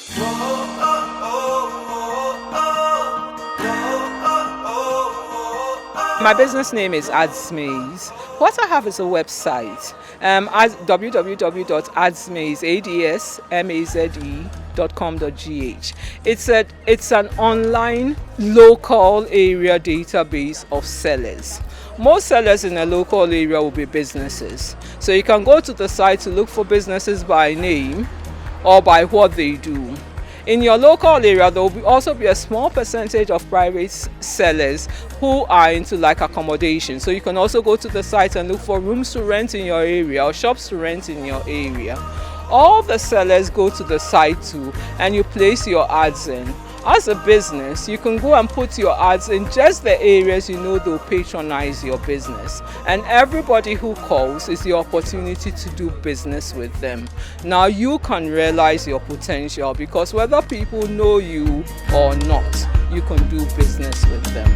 My business name is Adsmaze. What I have is a website, www.adsmaze.com.gh. It's an online local area database of sellers. Most sellers in a local area will be businesses. So you can go to the site to look for businesses by name or by what they do. In your local area, there will also be a small percentage of private sellers who are into like accommodation. So you can also go to the site and look for rooms to rent in your area or shops to rent in your area. All the sellers go to the site too, and you place your ads in. As a business, you can go and put your ads in just the areas you know they'll patronize your business. And everybody who calls is the opportunity to do business with them. Now you can realize your potential, because whether people know you or not, you can do business with them.